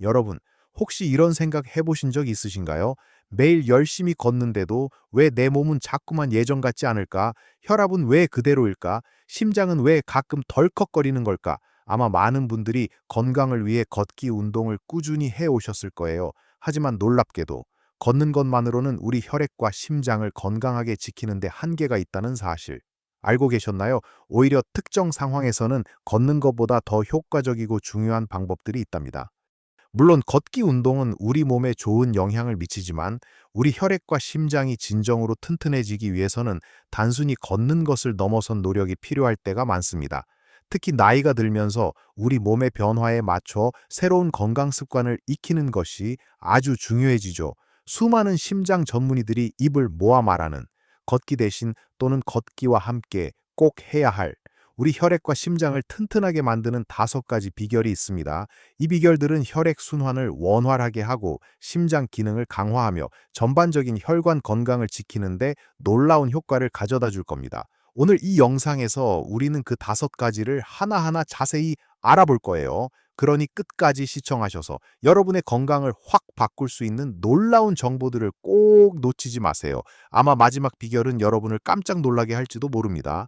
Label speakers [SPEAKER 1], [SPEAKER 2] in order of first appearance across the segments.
[SPEAKER 1] 여러분, 혹시 이런 생각 해보신 적 있으신가요? 매일 열심히 걷는데도 왜 내 몸은 자꾸만 예전 같지 않을까? 혈압은 왜 그대로일까? 심장은 왜 가끔 덜컥거리는 걸까? 아마 많은 분들이 건강을 위해 걷기 운동을 꾸준히 해오셨을 거예요. 하지만 놀랍게도 걷는 것만으로는 우리 혈액과 심장을 건강하게 지키는 데 한계가 있다는 사실. 알고 계셨나요? 오히려 특정 상황에서는 걷는 것보다 더 효과적이고 중요한 방법들이 있답니다. 물론 걷기 운동은 우리 몸에 좋은 영향을 미치지만 우리 혈액과 심장이 진정으로 튼튼해지기 위해서는 단순히 걷는 것을 넘어선 노력이 필요할 때가 많습니다. 특히 나이가 들면서 우리 몸의 변화에 맞춰 새로운 건강 습관을 익히는 것이 아주 중요해지죠. 수많은 심장 전문의들이 입을 모아 말하는 걷기 대신 또는 걷기와 함께 꼭 해야 할 우리 혈액과 심장을 튼튼하게 만드는 5가지 비결이 있습니다. 이 비결들은 혈액 순환을 원활하게 하고 심장 기능을 강화하며 전반적인 혈관 건강을 지키는데 놀라운 효과를 가져다 줄 겁니다. 오늘 이 영상에서 우리는 그 5가지를 하나하나 자세히 알아볼 거예요. 그러니 끝까지 시청하셔서 여러분의 건강을 확 바꿀 수 있는 놀라운 정보들을 꼭 놓치지 마세요. 아마 마지막 비결은 여러분을 깜짝 놀라게 할지도 모릅니다.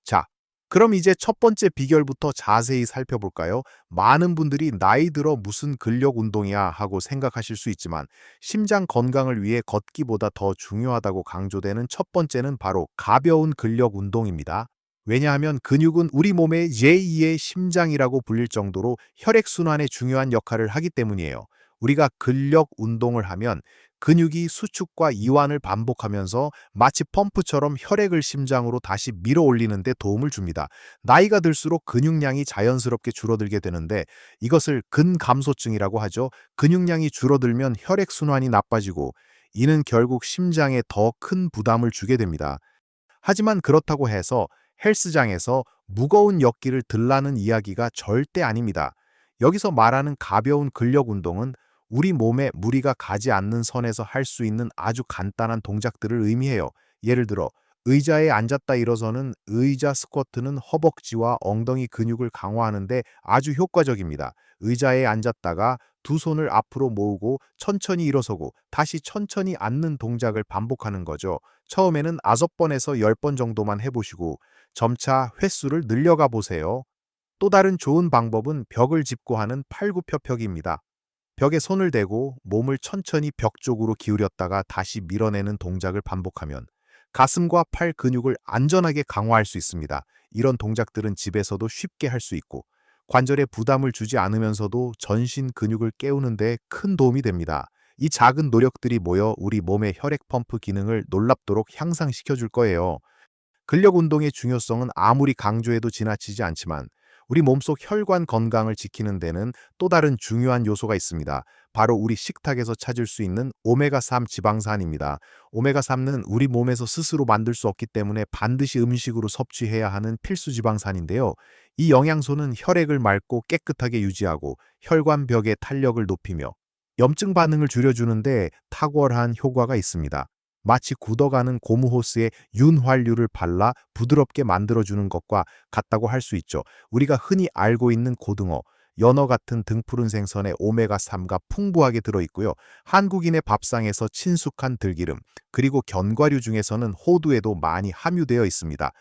[SPEAKER 1] 자, 그럼 이제 첫 번째 비결부터 자세히 살펴볼까요? 많은 분들이 나이 들어 무슨 근력 운동이야 하고 생각하실 수 있지만 심장 건강을 위해 걷기보다 더 중요하다고 강조되는 첫 번째는 바로 가벼운 근력 운동입니다. 왜냐하면 근육은 우리 몸의 제2의 심장이라고 불릴 정도로 혈액순환에 중요한 역할을 하기 때문이에요. 우리가 근력 운동을 하면 근육이 수축과 이완을 반복하면서 마치 펌프처럼 혈액을 심장으로 다시 밀어 올리는 데 도움을 줍니다. 나이가 들수록 근육량이 자연스럽게 줄어들게 되는데 이것을 근감소증이라고 하죠. 근육량이 줄어들면 혈액순환이 나빠지고 이는 결국 심장에 더 큰 부담을 주게 됩니다. 하지만 그렇다고 해서 헬스장에서 무거운 역기를 들라는 이야기가 절대 아닙니다. 여기서 말하는 가벼운 근력 운동은 우리 몸에 무리가 가지 않는 선에서 할 수 있는 아주 간단한 동작들을 의미해요. 예를 들어 의자에 앉았다 일어서는 의자 스쿼트는 허벅지와 엉덩이 근육을 강화하는데 아주 효과적입니다. 의자에 앉았다가 두 손을 앞으로 모으고 천천히 일어서고 다시 천천히 앉는 동작을 반복하는 거죠. 처음에는 5번에서 10번 정도만 해보시고 점차 횟수를 늘려가 보세요. 또 다른 좋은 방법은 벽을 짚고 하는 팔굽혀펴기입니다. 벽에 손을 대고 몸을 천천히 벽 쪽으로 기울였다가 다시 밀어내는 동작을 반복하면 가슴과 팔 근육을 안전하게 강화할 수 있습니다. 이런 동작들은 집에서도 쉽게 할 수 있고 관절에 부담을 주지 않으면서도 전신 근육을 깨우는 데 큰 도움이 됩니다. 이 작은 노력들이 모여 우리 몸의 혈액 펌프 기능을 놀랍도록 향상시켜 줄 거예요. 근력 운동의 중요성은 아무리 강조해도 지나치지 않지만 우리 몸속 혈관 건강을 지키는 데는 또 다른 중요한 요소가 있습니다. 바로 우리 식탁에서 찾을 수 있는 오메가3 지방산입니다. 오메가3는 우리 몸에서 스스로 만들 수 없기 때문에 반드시 음식으로 섭취해야 하는 필수 지방산인데요. 이 영양소는 혈액을 맑고 깨끗하게 유지하고 혈관 벽의 탄력을 높이며 염증 반응을 줄여주는데 탁월한 효과가 있습니다. 마치 굳어가는 고무 호스에 윤활유를 발라 부드럽게 만들어주는 것과 같다고 할 수 있죠. 우리가 흔히 알고 있는 고등어, 연어 같은 등푸른 생선에 오메가3가 풍부하게 들어있고요. 한국인의 밥상에서 친숙한 들기름, 그리고 견과류 중에서는 호두에도 많이 함유되어 있습니다.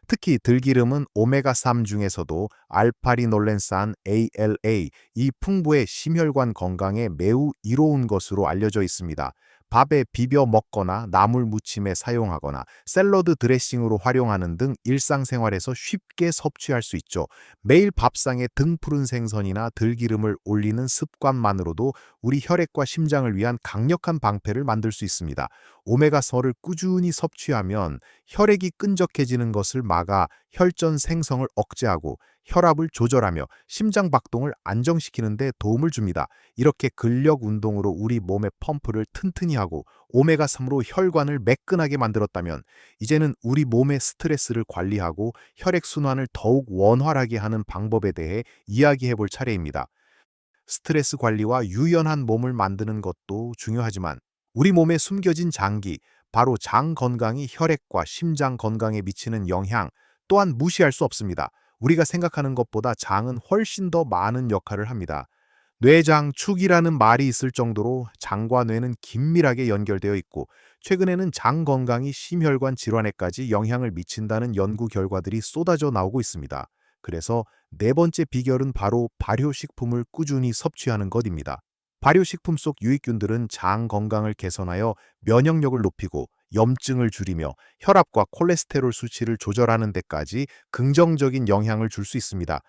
[SPEAKER 1] 특히 들기름은 오메가3 중에서도 알파리놀렌산 ALA, 이 풍부의 심혈관 건강에 매우 이로운 것으로 알려져 있습니다. 밥에 비벼 먹거나 나물 무침에 사용하거나 샐러드 드레싱으로 활용하는 등 일상생활에서 쉽게 섭취할 수 있죠. 매일 밥상에 등푸른 생선이나 들기름을 올리는 습관만으로도 우리 혈액과 심장을 위한 강력한 방패를 만들 수 있습니다. 오메가3를 꾸준히 섭취하면 혈액이 끈적해지는 것을 막아 혈전 생성을 억제하고 혈압을 조절하며 심장 박동을 안정시키는 데 도움을 줍니다. 이렇게 근력 운동으로 우리 몸의 펌프를 튼튼히 하고 오메가3로 혈관을 매끈하게 만들었다면 이제는 우리 몸의 스트레스를 관리하고 혈액순환을 더욱 원활하게 하는 방법에 대해 이야기해 볼 차례입니다. 스트레스 관리와 유연한 몸을 만드는 것도 중요하지만 우리 몸에 숨겨진 장기, 바로 장 건강이 혈액과 심장 건강에 미치는 영향 또한 무시할 수 없습니다. 우리가 생각하는 것보다 장은 훨씬 더 많은 역할을 합니다. 뇌장축이라는 말이 있을 정도로 장과 뇌는 긴밀하게 연결되어 있고, 최근에는 장 건강이 심혈관 질환에까지 영향을 미친다는 연구 결과들이 쏟아져 나오고 있습니다. 그래서 네 번째 비결은 바로 발효식품을 꾸준히 섭취하는 것입니다. 발효식품 속 유익균들은 장 건강을 개선하여 면역력을 높이고 염증을 줄이며 혈압과 콜레스테롤 수치를 조절하는 데까지 긍정적인 영향을 줄 수 있습니다.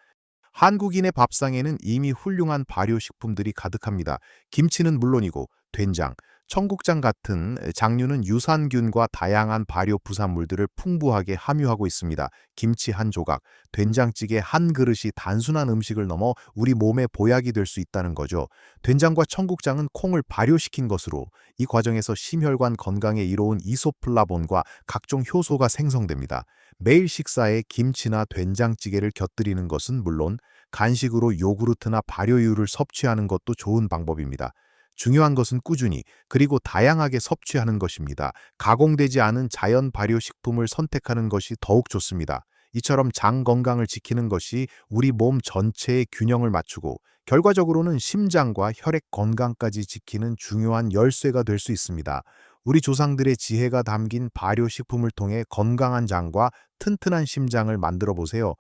[SPEAKER 1] 한국인의 밥상에는 이미 훌륭한 발효식품들이 가득합니다. 김치는 물론이고 된장, 청국장 같은 장류는 유산균과 다양한 발효 부산물들을 풍부하게 함유하고 있습니다. 김치 한 조각, 된장찌개 한 그릇이 단순한 음식을 넘어 우리 몸에 보약이 될 수 있다는 거죠. 된장과 청국장은 콩을 발효시킨 것으로 이 과정에서 심혈관 건강에 이로운 이소플라본과 각종 효소가 생성됩니다. 매일 식사에 김치나 된장찌개를 곁들이는 것은 물론 간식으로 요구르트나 발효유를 섭취하는 것도 좋은 방법입니다. 중요한 것은 꾸준히 그리고 다양하게 섭취하는 것입니다. 가공되지 않은 자연 발효식품을 선택하는 것이 더욱 좋습니다. 이처럼 장 건강을 지키는 것이 우리 몸 전체의 균형을 맞추고 결과적으로는 심장과 혈액 건강까지 지키는 중요한 열쇠가 될 수 있습니다. 우리 조상들의 지혜가 담긴 발효식품을 통해 건강한 장과 튼튼한 심장을 만들어 보세요.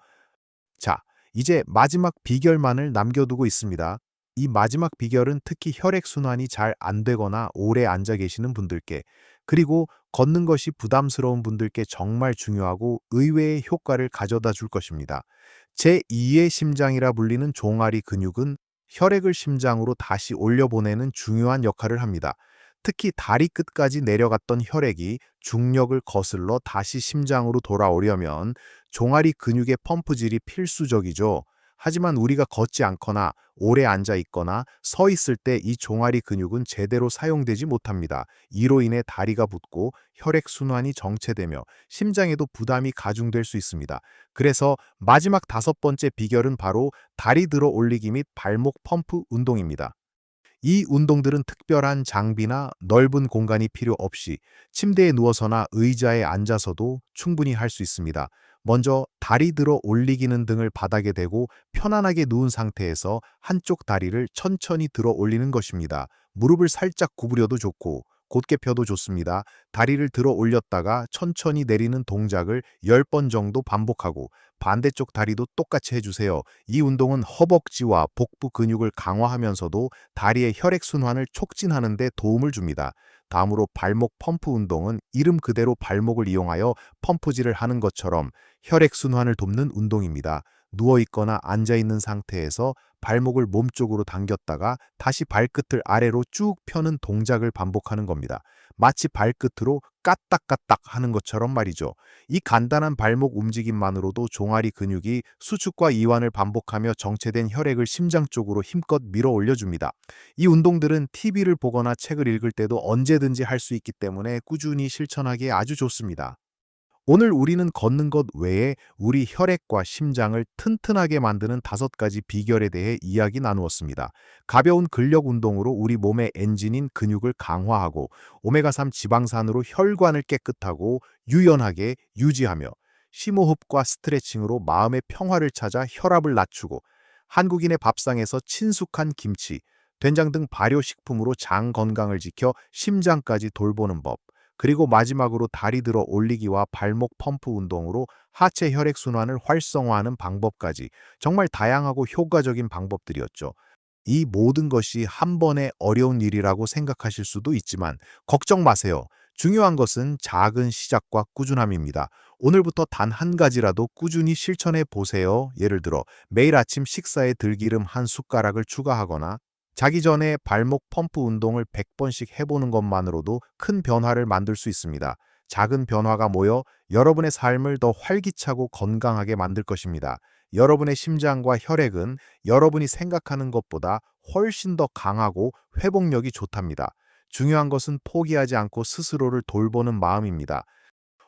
[SPEAKER 1] 자, 이제 마지막 비결만을 남겨두고 있습니다. 이 마지막 비결은 특히 혈액순환이 잘 안 되거나 오래 앉아 계시는 분들께, 그리고 걷는 것이 부담스러운 분들께 정말 중요하고 의외의 효과를 가져다 줄 것입니다. 제2의 심장이라 불리는 종아리 근육은 혈액을 심장으로 다시 올려보내는 중요한 역할을 합니다. 특히 다리 끝까지 내려갔던 혈액이 중력을 거슬러 다시 심장으로 돌아오려면 종아리 근육의 펌프질이 필수적이죠. 하지만 우리가 걷지 않거나 오래 앉아 있거나 서 있을 때 이 종아리 근육은 제대로 사용되지 못합니다. 이로 인해 다리가 붓고 혈액순환이 정체되며 심장에도 부담이 가중될 수 있습니다. 그래서 마지막 다섯 번째 비결은 바로 다리 들어 올리기 및 발목 펌프 운동입니다. 이 운동들은 특별한 장비나 넓은 공간이 필요 없이 침대에 누워서나 의자에 앉아서도 충분히 할 수 있습니다. 먼저 다리 들어 올리기는 등을 바닥에 대고 편안하게 누운 상태에서 한쪽 다리를 천천히 들어 올리는 것입니다. 무릎을 살짝 구부려도 좋고 곧게 펴도 좋습니다. 다리를 들어 올렸다가 천천히 내리는 동작을 10번 정도 반복하고 반대쪽 다리도 똑같이 해주세요. 이 운동은 허벅지와 복부 근육을 강화하면서도 다리의 혈액순환을 촉진하는 데 도움을 줍니다. 다음으로 발목 펌프 운동은 이름 그대로 발목을 이용하여 펌프질을 하는 것처럼 혈액순환을 돕는 운동입니다. 누워있거나 앉아있는 상태에서 발목을 몸쪽으로 당겼다가 다시 발끝을 아래로 쭉 펴는 동작을 반복하는 겁니다. 마치 발끝으로 까딱까딱 하는 것처럼 말이죠. 이 간단한 발목 움직임만으로도 종아리 근육이 수축과 이완을 반복하며 정체된 혈액을 심장 쪽으로 힘껏 밀어 올려줍니다. 이 운동들은 TV를 보거나 책을 읽을 때도 언제든지 할 수 있기 때문에 꾸준히 실천하기에 아주 좋습니다. 오늘 우리는 걷는 것 외에 우리 혈액과 심장을 튼튼하게 만드는 5가지 비결에 대해 이야기 나누었습니다. 가벼운 근력 운동으로 우리 몸의 엔진인 근육을 강화하고 오메가3 지방산으로 혈관을 깨끗하고 유연하게 유지하며 심호흡과 스트레칭으로 마음의 평화를 찾아 혈압을 낮추고 한국인의 밥상에서 친숙한 김치, 된장 등 발효식품으로 장 건강을 지켜 심장까지 돌보는 법, 그리고 마지막으로 다리 들어 올리기와 발목 펌프 운동으로 하체 혈액순환을 활성화하는 방법까지 정말 다양하고 효과적인 방법들이었죠. 이 모든 것이 한 번에 어려운 일이라고 생각하실 수도 있지만 걱정 마세요. 중요한 것은 작은 시작과 꾸준함입니다. 오늘부터 단 한 가지라도 꾸준히 실천해 보세요. 예를 들어 매일 아침 식사에 들기름 한 숟가락을 추가하거나 자기 전에 발목 펌프 운동을 100번씩 해보는 것만으로도 큰 변화를 만들 수 있습니다. 작은 변화가 모여 여러분의 삶을 더 활기차고 건강하게 만들 것입니다. 여러분의 심장과 혈액은 여러분이 생각하는 것보다 훨씬 더 강하고 회복력이 좋답니다. 중요한 것은 포기하지 않고 스스로를 돌보는 마음입니다.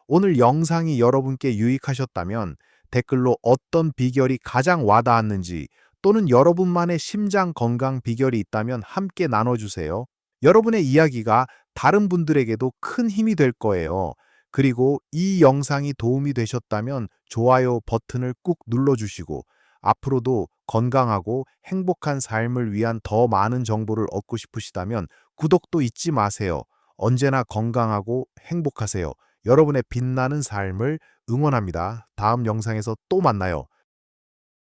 [SPEAKER 1] 오늘 영상이 여러분께 유익하셨다면 댓글로 어떤 비결이 가장 와닿았는지 또는 여러분만의 심장 건강 비결이 있다면 함께 나눠주세요. 여러분의 이야기가 다른 분들에게도 큰 힘이 될 거예요. 그리고 이 영상이 도움이 되셨다면 좋아요 버튼을 꾹 눌러주시고 앞으로도 건강하고 행복한 삶을 위한 더 많은 정보를 얻고 싶으시다면 구독도 잊지 마세요. 언제나 건강하고 행복하세요. 여러분의 빛나는 삶을 응원합니다. 다음 영상에서 또 만나요.